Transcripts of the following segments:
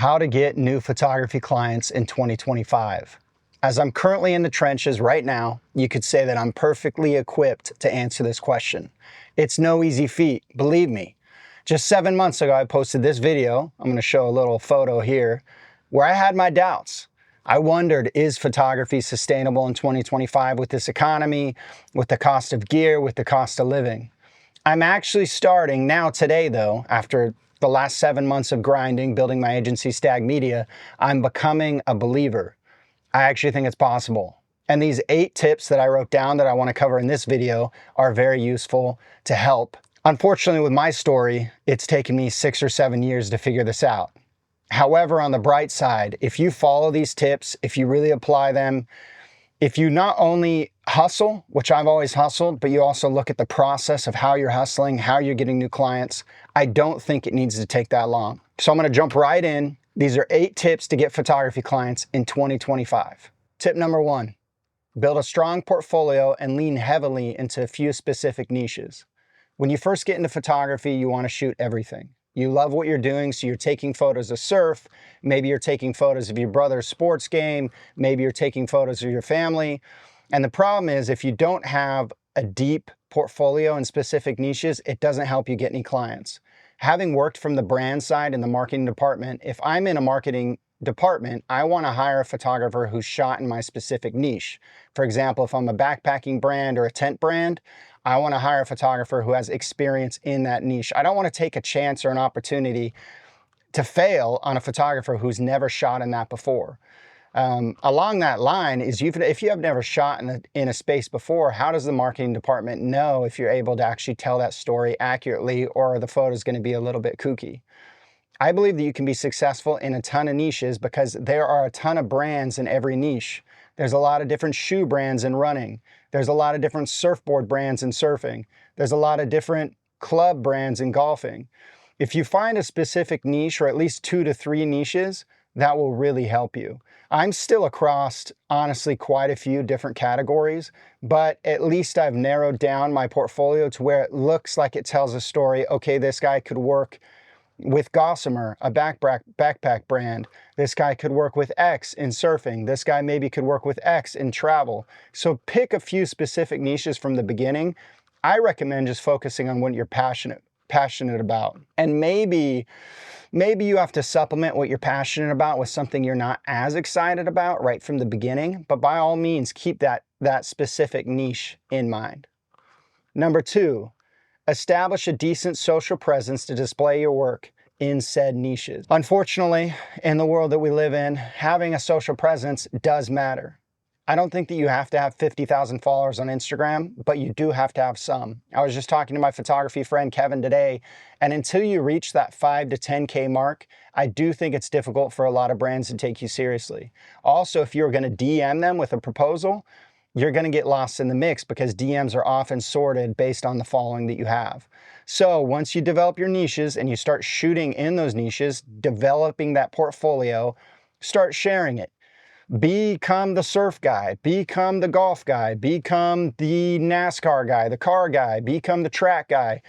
how to get new photography clients in 2025. As I'm currently in the trenches right now, you could say that I'm perfectly equipped to answer this question. It's no easy feat, believe me. Just 7 months ago, I posted this video. I'm going to show a little photo here where I had my doubts. I wondered, is photography sustainable in 2025 with this economy, with the cost of gear, with the cost of living? I'm actually starting now today though, after the last 7 months of grinding, building my agency Stag Media, I'm becoming a believer. I actually think it's possible. And these 8 tips that I wrote down that I want to cover in this video are very useful to help. Unfortunately, with my story, it's taken me 6 or 7 years to figure this out. However, on the bright side, if you follow these tips, if you really apply them, if you not only hustle, which I've always hustled, but you also look at the process of how you're hustling, how you're getting new clients, I don't think it needs to take that long. So I'm going to jump right in. These are 8 tips to get photography clients in 2025. Tip number 1, build a strong portfolio and lean heavily into a few specific niches. When you first get into photography, you want to shoot everything. You love what you're doing, so you're taking photos of surf, maybe you're taking photos of your brother's sports game, maybe you're taking photos of your family. And the problem is, if you don't have a deep portfolio in specific niches, it doesn't help you get any clients. Having worked from the brand side in the marketing department, if I'm in a marketing department, I want to hire a photographer who's shot in my specific niche. For example, if I'm a backpacking brand or a tent brand, I want to hire a photographer who has experience in that niche. I don't want to take a chance or an opportunity to fail on a photographer who's never shot in that before. Along that line is, if you have never shot in a space before, how does the marketing department know if you're able to actually tell that story accurately, or the photo's going to be a little bit kooky? I believe that you can be successful in a ton of niches because there are a ton of brands in every niche. There's a lot of different shoe brands in running. There's a lot of different surfboard brands in surfing. There's a lot of different club brands in golfing. If you find a specific niche, or at least 2 to 3 niches, that will really help you. I'm still across, honestly, quite a few different categories, but at least I've narrowed down my portfolio to where it looks like it tells a story. Okay, this guy could work with Gossamer, a backpack brand. This guy could work with X in surfing. This guy maybe could work with X in travel. So pick a few specific niches from the beginning. I recommend just focusing on what you're passionate about. And maybe you have to supplement what you're passionate about with something you're not as excited about right from the beginning, but by all means, keep that specific niche in mind. Number 2, establish a decent social presence to display your work in said niches. Unfortunately, in the world that we live in, having a social presence does matter. I don't think that you have to have 50,000 followers on Instagram, but you do have to have some. I was just talking to my photography friend Kevin today, and until you reach that 5 to 10K mark, I do think it's difficult for a lot of brands to take you seriously. Also, if you're going to DM them with a proposal, you're going to get lost in the mix because DMs are often sorted based on the following that you have. So once you develop your niches and you start shooting in those niches, developing that portfolio, start sharing it. Become the surf guy, become the golf guy, become the NASCAR guy, the car guy, become the track guy.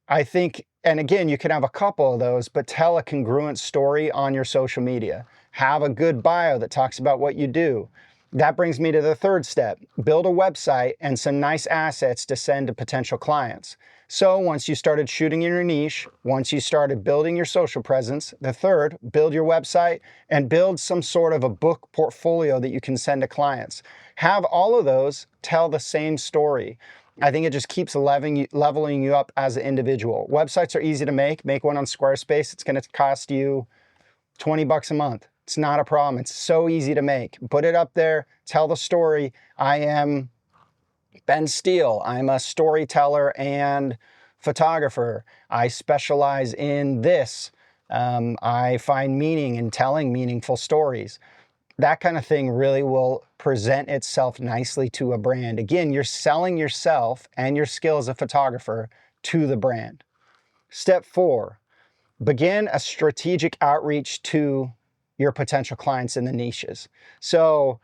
I think, and again, you can have a couple of those, but tell a congruent story on your social media. Have a good bio that talks about what you do. That brings me to the 3rd step. Build a website and some nice assets to send to potential clients. So once you started shooting in your niche, once you started building your social presence, the 3rd, build your website and build some sort of a book portfolio that you can send to clients. Have all of those tell the same story. I think it just keeps leveling you up as an individual. Websites are easy to make. Make one on Squarespace. It's going to cost you $20 a month. It's not a problem. It's so easy to make. Put it up there, tell the story. I am Ben Steele. I'm a storyteller and photographer. I specialize in this. I find meaning in telling meaningful stories. That kind of thing really will present itself nicely to a brand. Again, you're selling yourself and your skill as a photographer to the brand. Step 4, begin a strategic outreach to your potential clients in the niches. So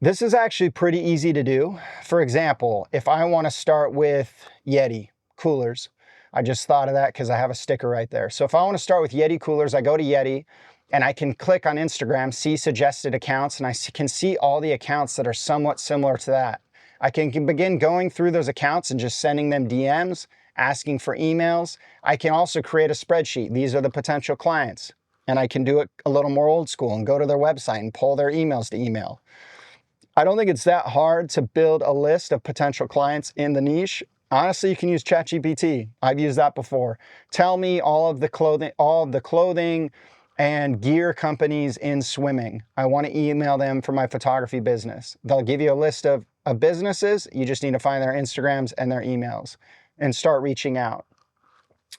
this is actually pretty easy to do. For example, if I want to start with Yeti coolers, I just thought of that because I have a sticker right there. So if I want to start with Yeti coolers, I go to Yeti and I can click on Instagram, see suggested accounts, and I can see all the accounts that are somewhat similar to that. I can begin going through those accounts and just sending them DMs, asking for emails. I can also create a spreadsheet. These are the potential clients. And I can do it a little more old school and go to their website and pull their emails to email. I don't think it's that hard to build a list of potential clients in the niche. Honestly, you can use ChatGPT. I've used that before. Tell me all of the clothing and gear companies in swimming. I want to email them for my photography business. They'll give you a list of businesses. You just need to find their Instagrams and their emails and start reaching out.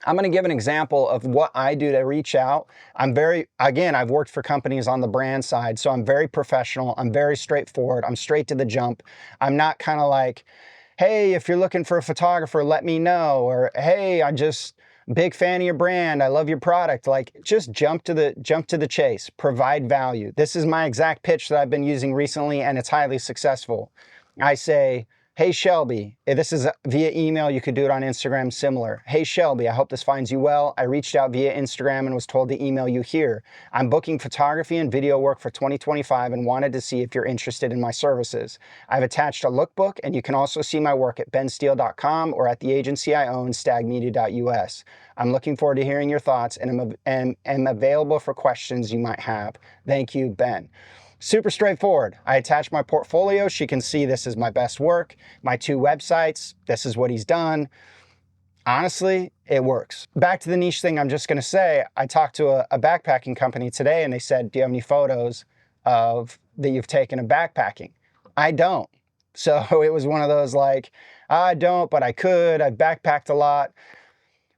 I'm going to give an example of what I do to reach out. Again, I've worked for companies on the brand side, so I'm very professional. I'm very straightforward. I'm straight to the jump. I'm not kind of like, hey, if you're looking for a photographer, let me know. Or, hey, I just big fan of your brand. I love your product. Like, just jump to the chase, provide value. This is my exact pitch that I've been using recently, and it's highly successful. I say, hey, Shelby, if this is via email, you could do it on Instagram, similar. Hey, Shelby, I hope this finds you well. I reached out via Instagram and was told to email you here. I'm booking photography and video work for 2025 and wanted to see if you're interested in my services. I've attached a lookbook, and you can also see my work at bensteele.com or at the agency I own, stagmedia.us. I'm looking forward to hearing your thoughts and am available for questions you might have. Thank you, Ben. Super straightforward. I attach my portfolio. She can see this is my best work, my 2 websites. This is what he's done. Honestly, it works. Back to the niche thing, I'm just going to say, I talked to a backpacking company today and they said, do you have any photos that you've taken of backpacking? I don't. So it was one of those like, I don't, but I could. I've backpacked a lot.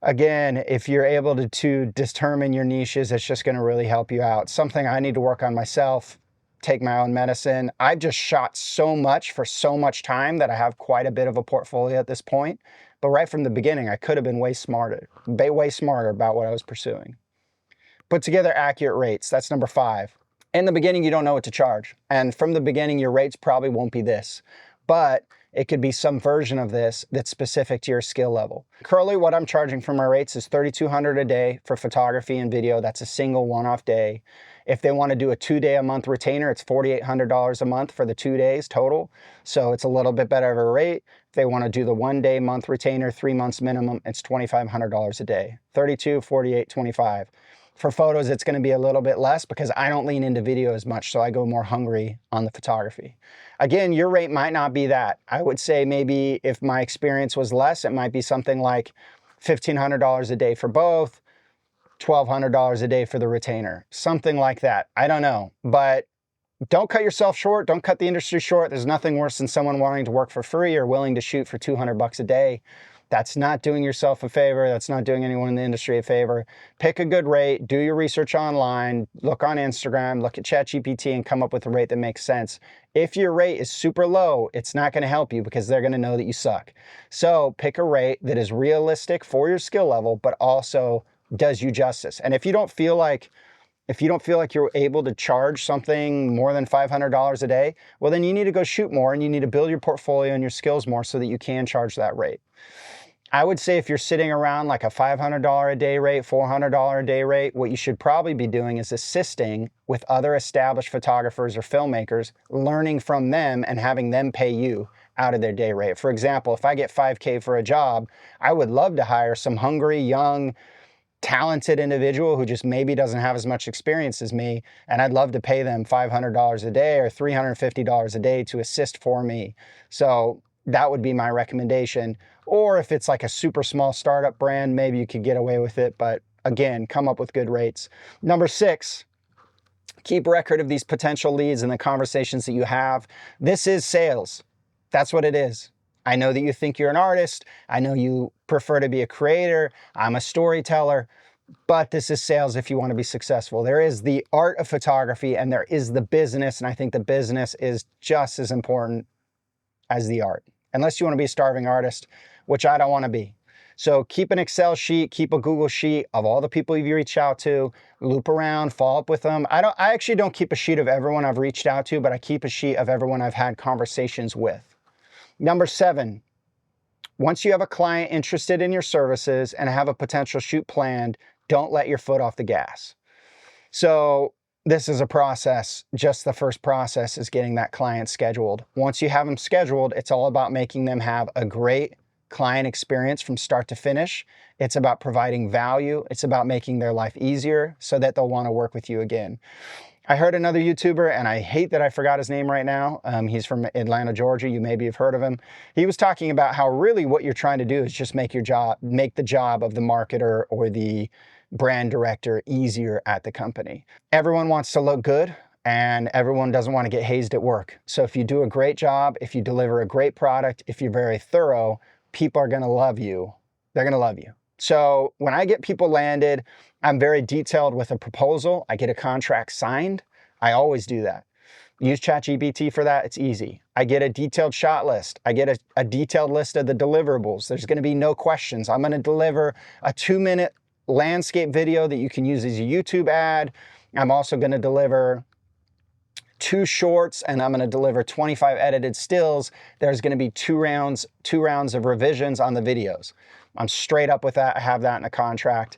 Again, if you're able to determine your niches, it's just going to really help you out. Something I need to work on myself. Take my own medicine. I've just shot so much for so much time that I have quite a bit of a portfolio at this point. But right from the beginning, I could have been way smarter about what I was pursuing. Put together accurate rates. That's number 5. In the beginning, you don't know what to charge. And from the beginning, your rates probably won't be this. But it could be some version of this that's specific to your skill level. Currently, what I'm charging for my rates is $3,200 a day for photography and video. That's a single one-off day. If they want to do a 2-day-a-month retainer, it's $4,800 a month for the 2 days total. So it's a little bit better of a rate. If they want to do the 1-day-month retainer, 3 months minimum, it's $2,500 a day. 32, 48, 25. For photos, it's going to be a little bit less because I don't lean into video as much, so I go more hungry on the photography. Again, your rate might not be that. I would say maybe if my experience was less, it might be something like $1,500 a day for both, $1,200 a day for the retainer, something like that. I don't know, but don't cut yourself short. Don't cut the industry short. There's nothing worse than someone wanting to work for free or willing to shoot for $200 a day. That's not doing yourself a favor. That's not doing anyone in the industry a favor. Pick a good rate, do your research online, look on Instagram, look at ChatGPT and come up with a rate that makes sense. If your rate is super low, it's not going to help you because they're going to know that you suck. So pick a rate that is realistic for your skill level, but also does you justice. And if you don't feel like you're able to charge something more than $500 a day, well, then you need to go shoot more and you need to build your portfolio and your skills more so that you can charge that rate. I would say if you're sitting around like a $500 a day rate, $400 a day rate, what you should probably be doing is assisting with other established photographers or filmmakers, learning from them and having them pay you out of their day rate. For example, if I get $5K for a job, I would love to hire some hungry, young, talented individual who just maybe doesn't have as much experience as me, and I'd love to pay them $500 a day or $350 a day to assist for me. So that would be my recommendation. Or if it's like a super small startup brand, maybe you could get away with it, but again, come up with good rates. Number 6, keep record of these potential leads and the conversations that you have. This is sales. That's what it is. I know that you think you're an artist. I know you prefer to be a creator. I'm a storyteller, but this is sales if you want to be successful. There is the art of photography and there is the business. And I think the business is just as important as the art, unless you want to be a starving artist, which I don't want to be. So keep an Excel sheet, keep a Google sheet of all the people you reach out to, loop around, follow up with them. I actually don't keep a sheet of everyone I've reached out to, but I keep a sheet of everyone I've had conversations with. Number 7, Once you have a client interested in your services and have a potential shoot planned, don't let your foot off the gas. So this is a process. Just the first process is getting that client scheduled. Once you have them scheduled, it's all about making them have a great client experience from start to finish. It's about providing value. It's about making their life easier so that they'll want to work with you again. I heard another YouTuber, and I hate that I forgot his name right now. He's from Atlanta, Georgia. You maybe have heard of him. He was talking about how really what you're trying to do is just make the job of the marketer or the brand director easier at the company. Everyone wants to look good, and everyone doesn't want to get hazed at work. So if you do a great job, if you deliver a great product, if you're very thorough, people are going to love you. They're going to love you. So when I get people landed, I'm very detailed with a proposal. I get a contract signed. I always do that. Use ChatGPT for that. It's easy. I get a detailed shot list. I get a detailed list of the deliverables. There's going to be no questions. I'm going to deliver a 2-minute landscape video that you can use as a YouTube ad. I'm also going to deliver 2 shorts, and I'm going to deliver 25 edited stills. There's going to be 2 rounds of revisions on the videos. I'm straight up with that. I have that in a contract.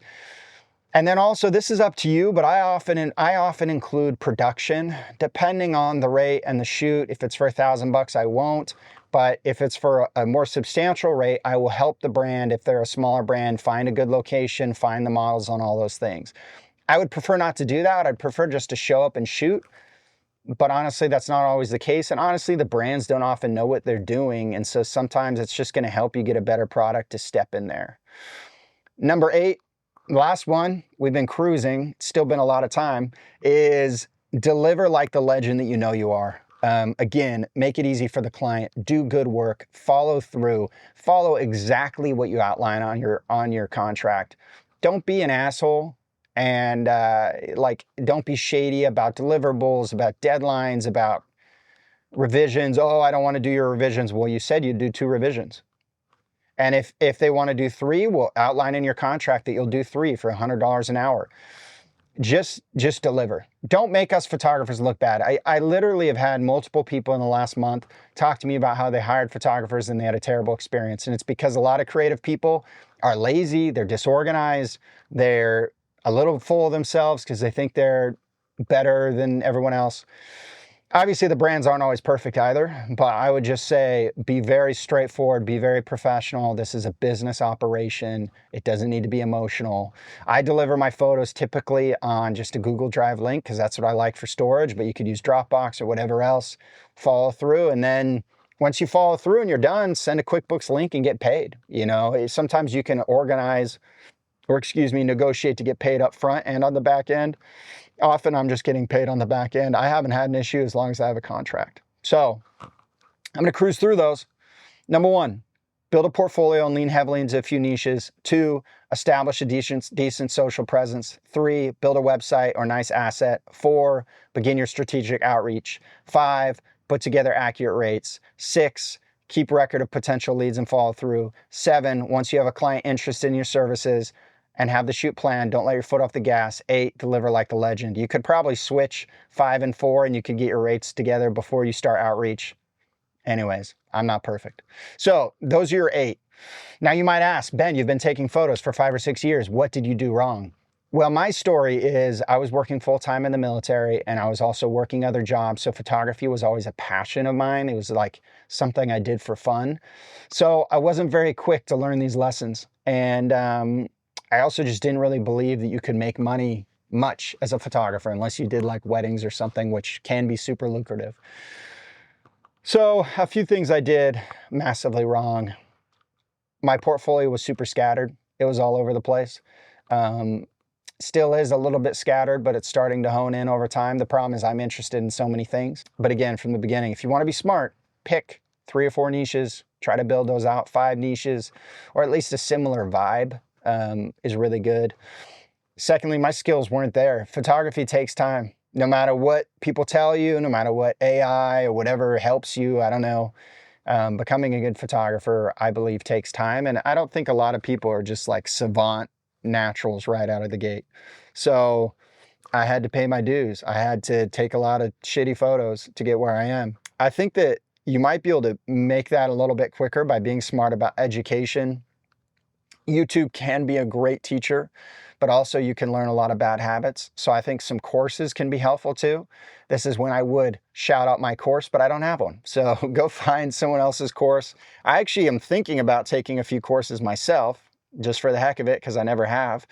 And then also, this is up to you, but I often include production, depending on the rate and the shoot. If it's for $1,000, I won't. But if it's for a more substantial rate, I will help the brand, if they're a smaller brand, find a good location, find the models on all those things. I would prefer not to do that. I'd prefer just to show up and shoot. But honestly, that's not always the case. And honestly, the brands don't often know what they're doing. And so sometimes it's just going to help you get a better product to step in there. Number 8, last one, we've been cruising, it's still been a lot of time, is deliver like the legend that you know you are. Again, make it easy for the client, do good work, follow through, follow exactly what you outline on your contract. Don't be an asshole. And don't be shady about deliverables, about deadlines, about revisions. Oh, I don't want to do your revisions. Well, you said you'd do 2 revisions. And if they want to do 3, we'll outline in your contract that you'll do 3 for $100 an hour. Just deliver. Don't make us photographers look bad. I literally have had multiple people in the last month talk to me about how they hired photographers and they had a terrible experience. And it's because a lot of creative people are lazy, they're disorganized, they're a little full of themselves because they think they're better than everyone else. Obviously, the brands aren't always perfect either, but I would just say be very straightforward, be very professional. This is a business operation. It doesn't need to be emotional. I deliver my photos typically on just a Google Drive link because that's what I like for storage, but you could use Dropbox or whatever else. Follow through, and then once you follow through and you're done, send a QuickBooks link and get paid. You know, sometimes you can negotiate to get paid up front and on the back end. Often I'm just getting paid on the back end. I haven't had an issue as long as I have a contract. So I'm going to cruise through those. Number 1, build a portfolio and lean heavily into a few niches. 2, establish a decent social presence. 3, build a website or nice asset. 4, begin your strategic outreach. 5, put together accurate rates. 6, keep record of potential leads and follow through. 7, once you have a client interested in your services and have the shoot plan, don't let your foot off the gas. 8, deliver like the legend. You could probably switch 5 and 4 and you could get your rates together before you start outreach. Anyways, I'm not perfect. So those are your 8. Now you might ask, Ben, you've been taking photos for 5 or 6 years. What did you do wrong? Well, my story is I was working full-time in the military and I was also working other jobs. So photography was always a passion of mine. It was like something I did for fun. So I wasn't very quick to learn these lessons. And I also just didn't really believe that you could make money much as a photographer unless you did like weddings or something, which can be super lucrative. So a few things I did massively wrong. My portfolio was super scattered. It was all over the place. Still is a little bit scattered, but it's starting to hone in over time. The problem is I'm interested in so many things. But again, from the beginning, if you want to be smart, pick 3 or 4 niches, try to build those out, 5 niches, or at least a similar vibe is really good. Secondly, my skills weren't there. Photography takes time. No matter what people tell you, no matter what AI or whatever helps you, I don't know, becoming a good photographer, I believe, takes time. And I don't think a lot of people are just like savant naturals right out of the gate. So I had to pay my dues. I had to take a lot of shitty photos to get where I am. I think that You might be able to make that a little bit quicker by being smart about education. YouTube can be a great teacher, but also you can learn a lot of bad habits. So I think some courses can be helpful too. This is when I would shout out my course, but I don't have one. So go find someone else's course. I actually am thinking about taking a few courses myself, just for the heck of it, because I never have.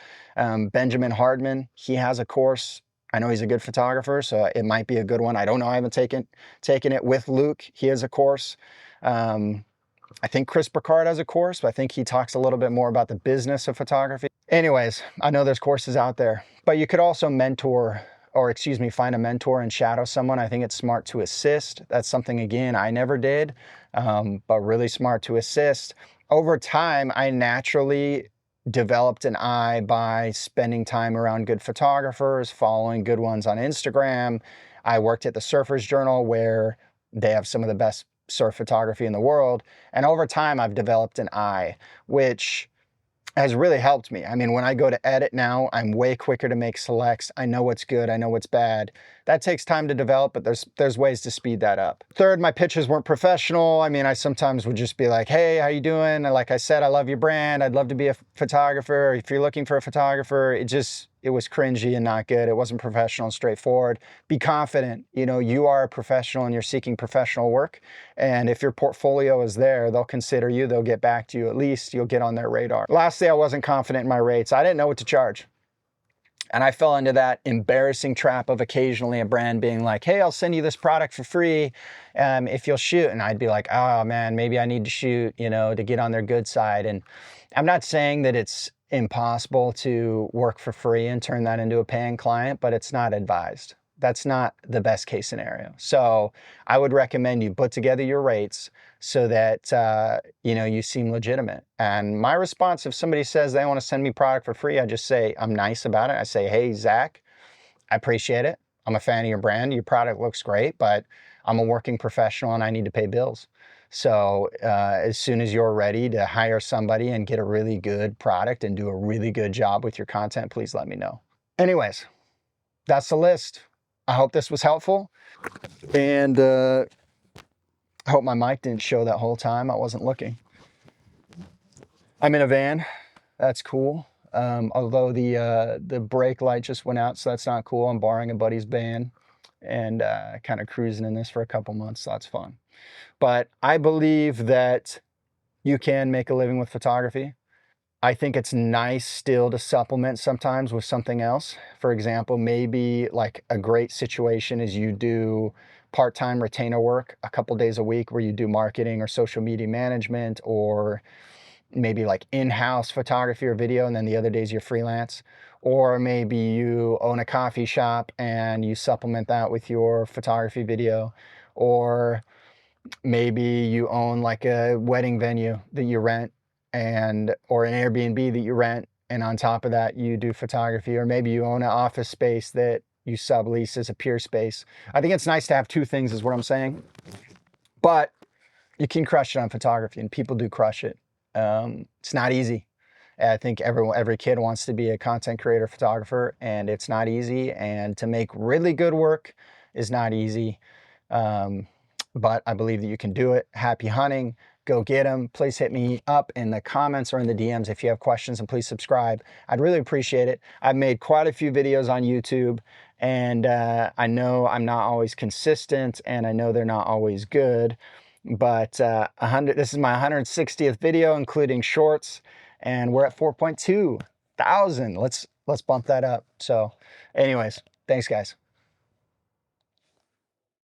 Benjamin Hardman, he has a course. I know he's a good photographer, so it might be a good one. I don't know. I haven't taken it with Luke. He has a course. I think Chris Burkard has a course, but I think he talks a little bit more about the business of photography. Anyways, I know there's courses out there, but you could also find a mentor and shadow someone. I think it's smart to assist. That's something, again, I never did, but really smart to assist. Over time, I naturally developed an eye by spending time around good photographers, following good ones on Instagram. I worked at the Surfers Journal, where they have some of the best surf photography in the world. And over time, I've developed an eye, which has really helped me. I mean, when I go to edit now, I'm way quicker to make selects. I know what's good. I know what's bad. That takes time to develop, but there's ways to speed that up. Third, my pictures weren't professional. I mean, I sometimes would just be like, hey, how you doing? And like I said, I love your brand. I'd love to be a photographer. If you're looking for a photographer, it was cringy and not good. It wasn't professional and straightforward. Be confident. You know, you are a professional and you're seeking professional work. And if your portfolio is there, they'll consider you. They'll get back to you. At least you'll get on their radar. Lastly, I wasn't confident in my rates. I didn't know what to charge. And I fell into that embarrassing trap of occasionally a brand being like, hey, I'll send you this product for free if you'll shoot. And I'd be like, oh man, maybe I need to shoot, to get on their good side. And I'm not saying that it's impossible to work for free and turn that into a paying client, but it's not advised. That's not the best case scenario. So I would recommend you put together your rates so that, you seem legitimate. And my response, if somebody says they want to send me product for free, I just say, I'm nice about it. I say, hey, Zach, I appreciate it. I'm a fan of your brand. Your product looks great, but I'm a working professional and I need to pay bills. So as soon as you're ready to hire somebody and get a really good product and do a really good job with your content, please let me know. Anyways, that's the list. I hope this was helpful. And I hope my mic didn't show that whole time. I wasn't looking. I'm in a van. That's cool. Although the brake light just went out, so that's not cool. I'm borrowing a buddy's van and kind of cruising in this for a couple months. So that's fun. But I believe that you can make a living with photography. I think it's nice still to supplement sometimes with something else. For example, maybe like a great situation is you do part-time retainer work a couple days a week where you do marketing or social media management, or maybe like in-house photography or video, and then the other days you're freelance. Or maybe you own a coffee shop and you supplement that with your photography video. Or maybe you own like a wedding venue that you rent, or an Airbnb that you rent, and on top of that you do photography. Or maybe you own an office space that you sublease as a peer space. I think it's nice to have two things is what I'm saying. But you can crush it on photography, and people do crush it. It's not easy. I think every kid wants to be a content creator, photographer, and it's not easy. And to make really good work is not easy. But I believe that you can do it. Happy hunting. Go get them. Please hit me up in the comments or in the DMs if you have questions, and please subscribe. I'd really appreciate it. I've made quite a few videos on YouTube, and I know I'm not always consistent, and I know they're not always good, but this is my 160th video, including shorts, and we're at 4.2 thousand. Let's bump that up. So anyways, thanks guys.